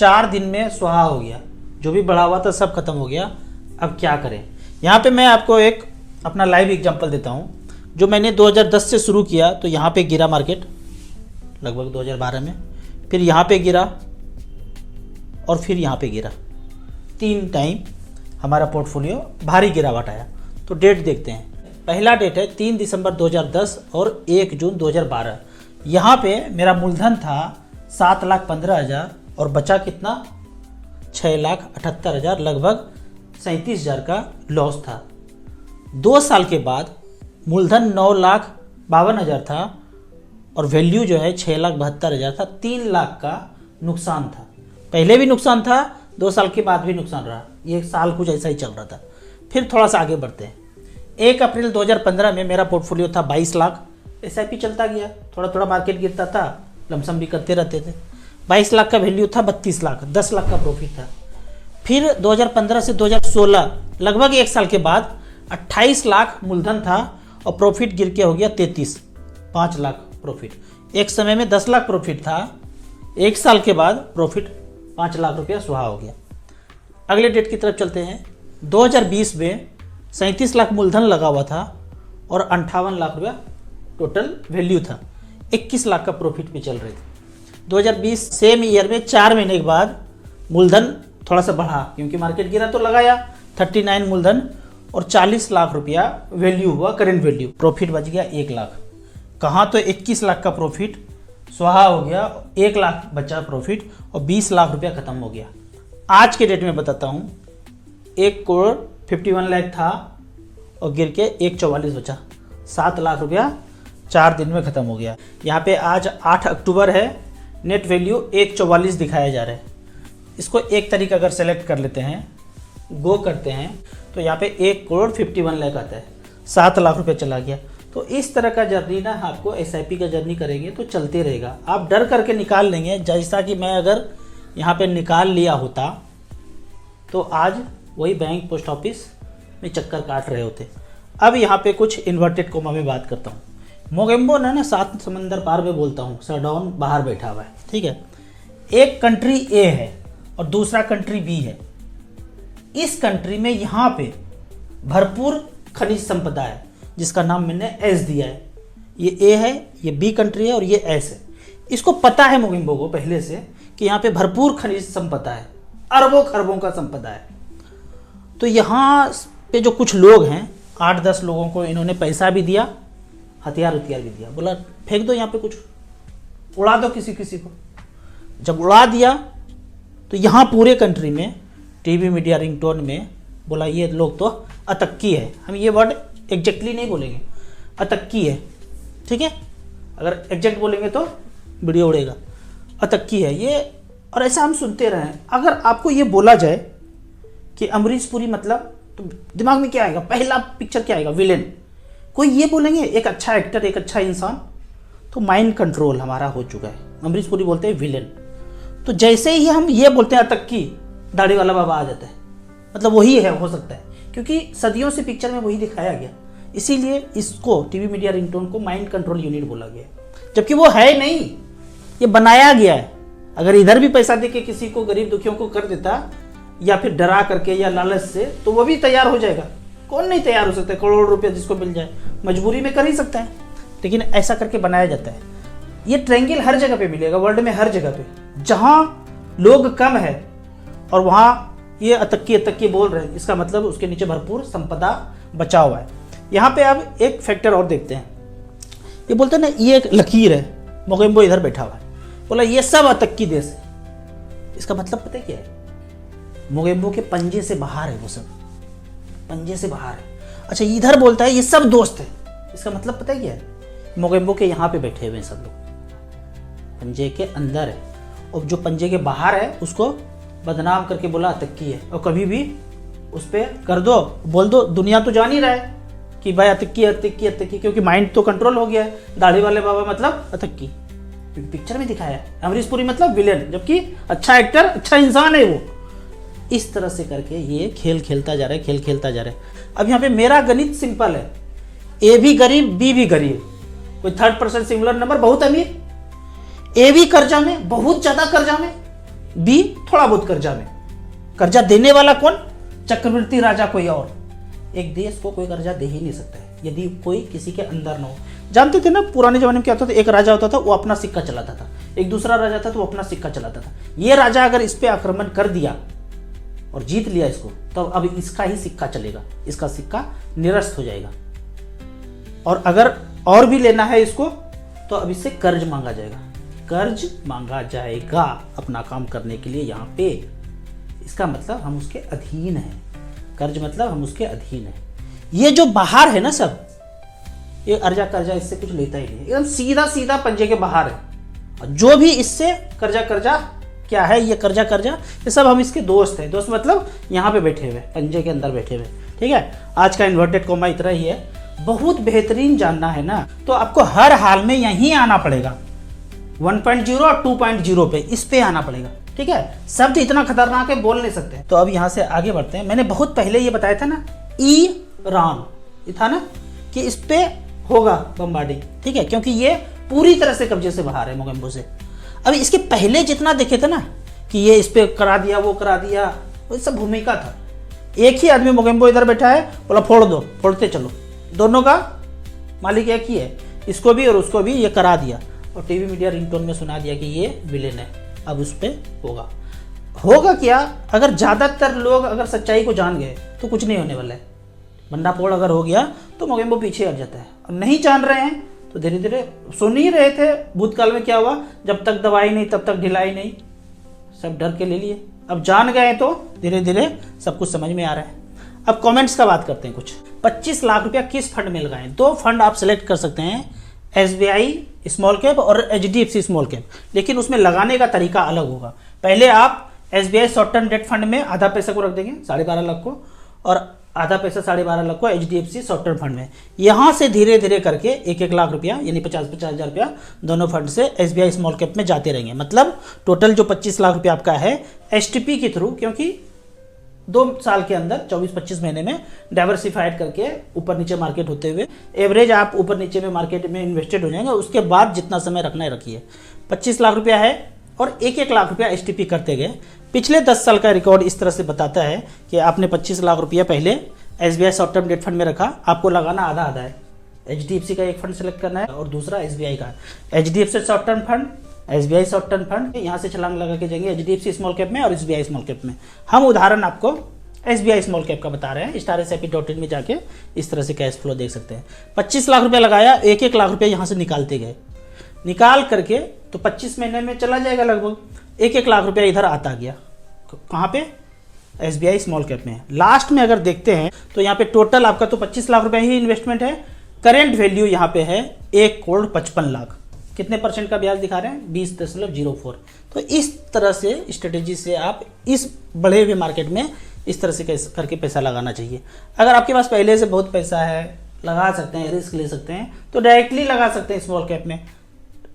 4 दिन में सुहा हो गया, जो भी बढ़ा हुआ था सब खत्म हो गया। अब क्या करें? यहाँ पे मैं आपको एक अपना लाइव एग्जांपल देता हूँ। जो मैंने 2010 से शुरू किया तो यहाँ पे गिरा मार्केट लगभग 2012 में, फिर यहाँ पे गिरा और फिर यहाँ पे गिरा। 3 टाइम हमारा पोर्टफोलियो भारी गिरावट आया। तो डेट देखते हैं। पहला डेट है 3 दिसंबर 2010 और 1 जून 2012। यहाँ पे मेरा मूलधन था 7,15,000 और बचा कितना? 6,78,000, लगभग 37,000 का लॉस था। 2 साल के बाद मूलधन 9,52,000 था और वैल्यू जो है 6,72,000 था। 3 लाख का नुकसान था। पहले भी नुकसान था, 2 साल के बाद भी नुकसान रहा। ये साल कुछ ऐसा ही चल रहा था। फिर थोड़ा सा आगे बढ़ते हैं। 1 अप्रैल 2015 में मेरा पोर्टफोलियो था 22 लाख। SIP चलता गया, थोड़ा थोड़ा मार्केट गिरता था, लमसम भी करते रहते थे। 22 लाख का वैल्यू था 32 लाख, 10 लाख का प्रॉफिट था। फिर 2015 से 2016 लगभग 1 साल के बाद 28 लाख मूलधन था और प्रॉफिट गिर के हो गया 5 लाख प्रॉफिट। एक समय में 10 लाख प्रॉफिट था, 1 साल के बाद प्रॉफिट 5 लाख रुपया सुहा हो गया। अगले डेट की तरफ चलते हैं। 2020 में 37 लाख मूलधन लगा हुआ था और 58 लाख रुपया टोटल वैल्यू था। 21 लाख का प्रॉफिट में चल रहे थे। 2020 सेम ईयर में 4 महीने के बाद मूलधन थोड़ा सा बढ़ा, क्योंकि मार्केट गिरा तो लगाया। 39 मूलधन और 40 लाख रुपया वैल्यू हुआ, करेंट वैल्यू। प्रॉफिट बच गया 1 लाख। कहाँ तो 21 लाख का प्रॉफिट सुहा हो गया, 1 लाख बचा प्रॉफिट और 20 लाख रुपया खत्म हो गया। आज के डेट में बताता हूँ, 1,51 लाख था और गिर के 1,44 बचा। 7 लाख रुपया 4 दिन में खत्म हो गया। यहाँ पे आज 8 अक्टूबर है, नेट वैल्यू 1,44 दिखाया जा रहा है। इसको एक तरीका अगर सेलेक्ट कर लेते हैं, गो करते हैं, तो यहाँ पे 1,51 लाख आता है। 7 लाख रुपये चला गया। तो इस तरह का जर्नी ना आपको SIP का जर्नी करेंगे तो चलते रहेगा। आप डर करके निकाल लेंगे, जैसा कि मैं अगर यहाँ पे निकाल लिया होता तो आज वही बैंक पोस्ट ऑफिस में चक्कर काट रहे होते। अब यहाँ पे कुछ इन्वर्टेड कोमा में बात करता हूँ। मोगेम्बो ना 7 समंदर पार में बोलता हूँ, सरडाउन बाहर बैठा हुआ है, ठीक है। एक कंट्री A है और दूसरा कंट्री B है। इस कंट्री में यहाँ पे भरपूर खनिज संपदा है, जिसका नाम मैंने S दिया है। ये A है, ये B कंट्री है और ये S है। इसको पता है मोगिम्बो को पहले से कि यहाँ पे भरपूर खनिज संपदा है, अरबों खरबों का संपदा है। तो यहाँ पे जो कुछ लोग हैं, 8-10 लोगों को इन्होंने पैसा भी दिया, हथियार भी दिया। बोला फेंक दो यहाँ पे, कुछ उड़ा दो किसी किसी को। जब उड़ा दिया तो यहाँ पूरे कंट्री में टीवी मीडिया रिंगटोन में बोला ये लोग तो अतक्की है। हम ये वर्ड एग्जैक्टली नहीं बोलेंगे, अतक्की है, ठीक है। अगर एग्जैक्ट बोलेंगे तो वीडियो उड़ेगा। अतक्की है ये, और ऐसा हम सुनते रहे। अगर आपको ये बोला जाए कि अमरीश पुरी मतलब, तो दिमाग में क्या आएगा? पहला पिक्चर क्या आएगा? विलेन। कोई ये बोलेंगे एक अच्छा एक्टर, एक अच्छा इंसान, तो माइंड कंट्रोल हमारा हो चुका है। अमरीश पुरी बोलते हैं विलेन। तो जैसे ही हम ये बोलते हैं अतक्की, दाढ़ी वाला बाबा आ जाता है, मतलब वही है, हो सकता है, क्योंकि सदियों से पिक्चर में वही दिखाया गया। इसीलिए इसको टीवी मीडिया रिंगटोन को माइंड कंट्रोल यूनिट बोला गया, जबकि वो है नहीं, ये बनाया गया है। अगर इधर भी पैसा दे के किसी को, गरीब दुखियों को कर देता, या फिर डरा करके या लालच से, तो वो भी तैयार हो जाएगा। कौन नहीं तैयार हो सकता है? करोड़ों रुपया जिसको मिल जाए, मजबूरी में कर ही सकता है, लेकिन ऐसा करके बनाया जाता है। ये ट्रायंगल हर जगह पे मिलेगा, वर्ल्ड में हर जगह पे। जहाँ लोग कम है और वहाँ ये अतक्की बोल रहे हैं, इसका मतलब उसके नीचे भरपूर संपदा बचा हुआ है। यहाँ पे अब एक फैक्टर और देखते हैं। ये बोलते हैं ना, ये एक लकीर है, मोगेम्बो इधर बैठा हुआ है, बोला ये सब अतक्की देश है। इसका मतलब पता है क्या है? मोगेम्बो के पंजे से बाहर है, वो सब पंजे से बाहर है। अच्छा, इधर बोलता है ये सब दोस्त है, इसका मतलब पता है क्या है? मोगेम्बो के यहाँ पे बैठे हुए हैं सब लोग, पंजे के अंदर है, और जो पंजे के बाहर है उसको बदनाम करके बोला अतक्की है। और कभी भी उस पर कर दो, बोल दो, दुनिया तो जान ही रहा है कि भाई अतक्की, क्योंकि माइंड तो कंट्रोल हो गया है। दाढ़ी वाले बाबा मतलब अतक्की, पिक्चर में दिखाया है। अमरीश पुरी मतलब विलेन, जबकि अच्छा एक्टर, अच्छा इंसान है वो। इस तरह से करके ये खेल खेलता जा रहा है। अब यहाँ पे मेरा गणित सिंपल है, ए भी गरीब, बी भी गरीब, कोई थर्ड पर्सन सिंगुलर नंबर बहुत अमीर, ए भी कर्जा में, बहुत ज्यादा कर्जा में, बी थोड़ा बहुत कर्जा में। कर्जा देने वाला कौन? चक्रवर्ती राजा कोई और। एक देश को कोई कर्जा दे ही नहीं सकता है यदि कोई किसी के अंदर ना हो। जानते थे ना पुराने जमाने में क्या होता था, एक राजा होता था वो अपना सिक्का चलाता था, एक दूसरा राजा था तो वो अपना सिक्का चलाता था। ये राजा अगर इस पे आक्रमण कर दिया और जीत लिया इसको, तो अब इसका ही सिक्का चलेगा, इसका सिक्का निरस्त हो जाएगा। और अगर और भी लेना है इसको तो अब इससे कर्ज मांगा जाएगा, कर्ज मांगा जाएगा अपना काम करने के लिए यहाँ पे। इसका मतलब हम उसके अधीन हैं, कर्ज मतलब हम उसके अधीन हैं। ये जो बाहर है ना सब, ये अर्जा कर्जा इससे कुछ लेता ही नहीं, एकदम सीधा सीधा पंजे के बाहर है। जो भी इससे कर्जा क्या है, ये कर्जा ये सब हम इसके दोस्त हैं। दोस्त मतलब यहाँ पे बैठे हुए, पंजे के अंदर बैठे हुए। ठीक है, आज का इन्वर्टेड कॉमा इतना ही है। बहुत बेहतरीन जानना है ना तो आपको हर हाल में यहीं आना पड़ेगा, 1.0 और 2.0 पे, इस पे आना पड़ेगा। ठीक है, शब्द इतना खतरनाक है बोल नहीं सकते। तो अब यहाँ से आगे बढ़ते हैं। मैंने बहुत पहले ये बताया था ना, ईरान, ये था ना कि इस पे होगा बमबार्डिंग। ठीक है, क्योंकि ये पूरी तरह से कब्जे से बाहर है मोगेम्बो से। अब इसके पहले जितना देखे थे ना कि ये इस पे करा दिया वो करा दिया, वो सब भूमिका था। एक ही आदमी मोगेम्बो इधर बैठा है, बोला फोड़ दो, फोड़ते चलो, दोनों का मालिक एक ही है, इसको भी और उसको भी ये करा दिया। और टीवी मीडिया रिंगटोन में सुना दिया कि ये विलेन है, अब उस पर होगा क्या? अगर ज़्यादातर लोग अगर सच्चाई को जान गए तो कुछ नहीं होने वाला है। बंडाफोड़ अगर हो गया तो मोगेम्बो पीछे हट जाता है। और नहीं जान रहे हैं तो धीरे धीरे, सुन ही रहे थे भूतकाल में क्या हुआ, जब तक दवाई नहीं तब तक ढिलाई नहीं, सब डर के ले लिए। अब जान गए तो धीरे धीरे सब कुछ समझ में आ रहा है। अब कमेंट्स का बात करते हैं कुछ। 25 लाख रुपया किस फंड में लगाएं? 2 फंड आप सेलेक्ट कर सकते हैं, SBI स्मॉल कैप और HDFC स्मॉल कैप, लेकिन उसमें लगाने का तरीका अलग होगा। पहले आप SBI short term debt fund में आधा पैसा को रख देंगे 12.5 लाख को, और आधा पैसा 12.5 लाख को HDFC शॉर्ट टर्म फंड में। यहाँ से धीरे धीरे करके 1-1 लाख रुपया यानी 50-50 हज़ार रुपया दोनों फंड से SBI स्मॉल कैप में जाते रहेंगे। मतलब टोटल जो 25 लाख रुपया आपका है STP के थ्रू, क्योंकि 2 साल के अंदर 24-25 महीने में डाइवर्सिफाइड करके ऊपर नीचे मार्केट होते हुए एवरेज आप ऊपर नीचे में मार्केट में इन्वेस्टेड हो जाएंगे। उसके बाद जितना समय रखना है रखिए। 25 लाख रुपया है और 1-1 लाख रुपया STP करते गए। पिछले 10 साल का रिकॉर्ड इस तरह से बताता है कि आपने 25 लाख रुपया पहले SBI short term debt fund में रखा, आपको लगाना आधा आधा है। HDFC का एक फंड सेलेक्ट करना है और दूसरा SBI का। HDFC short term fund, SBI short term fund, यहाँ से छलांग लगा के जाएंगे HDFC स्मॉल कैप में और SBI स्मॉल कैप में। हम उदाहरण आपको SBI स्मॉल कैप का बता रहे हैं। StarSIP.in में जाके इस तरह से कैश फ्लो देख सकते हैं। 25 लाख रुपया लगाया, 1-1 लाख रुपया यहाँ से निकालते गए, निकाल करके तो 25 महीने में चला जाएगा लगभग। 1-1 लाख रुपया इधर आता गया, कहाँ पे? SBI स्मॉल कैप में। लास्ट में अगर देखते हैं तो यहाँ पे टोटल आपका तो 25 लाख रुपया ही इन्वेस्टमेंट है। करेंट वैल्यू यहाँ पे है 1,55,00,000। कितने % का ब्याज दिखा रहे हैं? 20.04। तो इस तरह से स्ट्रेटेजी से आप इस बढ़े हुए मार्केट में इस तरह से करके पैसा लगाना चाहिए। अगर आपके पास पहले से बहुत पैसा है, लगा सकते हैं, रिस्क ले सकते हैं, तो डायरेक्टली लगा सकते हैं स्मॉल कैप में।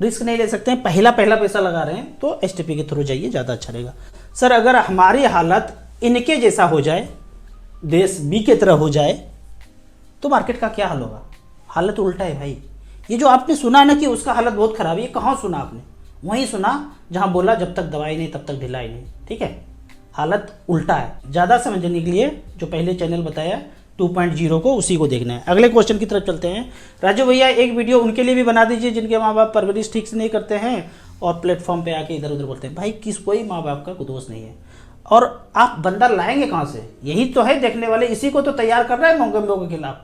रिस्क नहीं ले सकते हैं, पहला पैसा लगा रहे हैं, तो STP के थ्रू जाइए, ज़्यादा अच्छा रहेगा। सर अगर हमारी हालत इनके जैसा हो जाए, देश B के तरह हो जाए, तो मार्केट का क्या हाल होगा? हालत उल्टा है भाई। ये जो आपने सुना ना कि उसका हालत बहुत खराब है, ये कहाँ सुना आपने? वहीं सुना जहाँ बोला जब तक दवाई नहीं तब तक ढिलाई नहीं। ठीक है, हालत उल्टा है। ज़्यादा समझने के लिए जो पहले चैनल बताया 2.0 को, उसी को देखना है। अगले क्वेश्चन की तरफ चलते हैं। राजू भैया एक वीडियो उनके लिए भी बना दीजिए जिनके माँ बाप परवरिश ठीक से नहीं करते हैं और प्लेटफॉर्म पे आके इधर उधर बोलते हैं। भाई कोई माँ बाप का दोष नहीं है, और आप बंदा लाएंगे कहाँ से? यही तो है देखने वाले, इसी को तो तैयार कर रहे हैं मोगेम्बो के खिलाफ।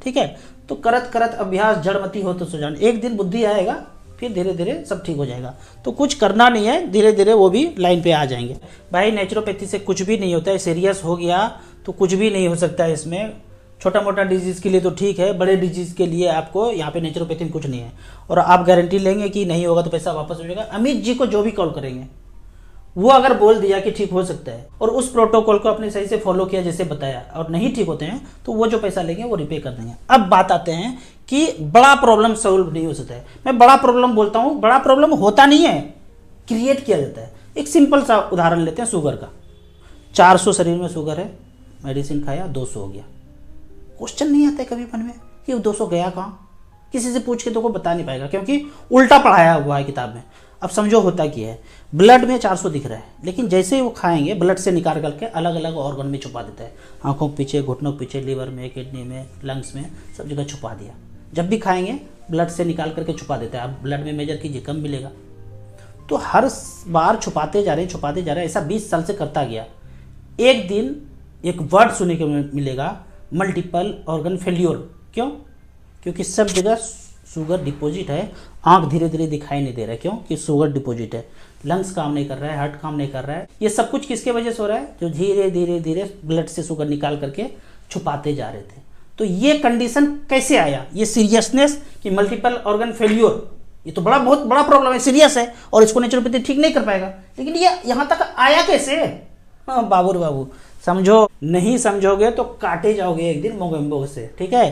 ठीक है, तो करत करत अभ्यास जड़मती हो तो सुजान, एक दिन बुद्धि आएगा, फिर धीरे धीरे सब ठीक हो जाएगा। तो कुछ करना नहीं है, धीरे धीरे वो भी लाइन पे आ जाएंगे। भाई नेचुरोपैथी से कुछ भी नहीं होता है, सीरियस हो गया तो कुछ भी नहीं हो सकता है इसमें। छोटा मोटा डिजीज़ के लिए तो ठीक है, बड़े डिजीज़ के लिए आपको यहाँ पे नेचुरोपैथी में कुछ नहीं है। और आप गारंटी लेंगे कि नहीं होगा तो पैसा वापस हो जाएगा। अमित जी को जो भी कॉल करेंगे, वो अगर बोल दिया कि ठीक हो सकता है और उस प्रोटोकॉल को अपने सही से फॉलो किया जैसे बताया, और नहीं ठीक होते हैं तो वो जो पैसा लेंगे वो रिपे कर देंगे। अब बात आते हैं कि बड़ा प्रॉब्लम सॉल्व नहीं हो सकता है। मैं बड़ा प्रॉब्लम बोलता हूँ, बड़ा प्रॉब्लम होता नहीं है, क्रिएट किया जाता है। एक सिंपल सा उदाहरण लेते हैं शुगर का। 400 शरीर में शुगर है, मेडिसिन खाया 200 हो गया। क्वेश्चन नहीं आता है कभी मन में कि 200 गया कहाँ? किसी से पूछ के तो को बता नहीं पाएगा, क्योंकि उल्टा पढ़ाया हुआ है किताब में। अब समझो होता क्या है, ब्लड में 400 दिख रहा है, लेकिन जैसे ही वो खाएंगे ब्लड से निकाल करके अलग अलग ऑर्गन में छुपा देता है। आंखों के पीछे, घुटनों के पीछे, लीवर में, किडनी में, लंग्स में, सब जगह छुपा दिया। जब भी खाएंगे ब्लड से निकाल करके छुपा देता है। आप ब्लड में मेजर कीजिए, कम मिलेगा। तो हर बार छुपाते जा रहे हैं, ऐसा 20 साल से करता गया। एक दिन एक वर्ड सुनने को मिलेगा, मल्टीपल ऑर्गन फेल्योर। क्यों? क्योंकि सब जगह शुगर डिपॉजिट है। आंख धीरे धीरे दिखाई नहीं दे रहा है, क्यों? कि शुगर डिपॉजिट है। लंग्स काम नहीं कर रहा है, हार्ट काम नहीं कर रहा है। ये सब कुछ किसके वजह से हो रहा है? जो धीरे धीरे धीरे ब्लड से शुगर निकाल करके छुपाते जा रहे थे। तो ये कंडीशन कैसे आया? ये सीरियसनेस कि मल्टीपल ऑर्गन फेल्योर, ये तो बहुत बड़ा प्रॉब्लम है, सीरियस है, और इसको नेचुरोपैथी ठीक नहीं कर पाएगा। लेकिन ये यहाँ तक आया कैसे? हाँ बाबू, समझो। नहीं समझोगे तो काटे जाओगे एक दिन मोगेम्बो से, ठीक है।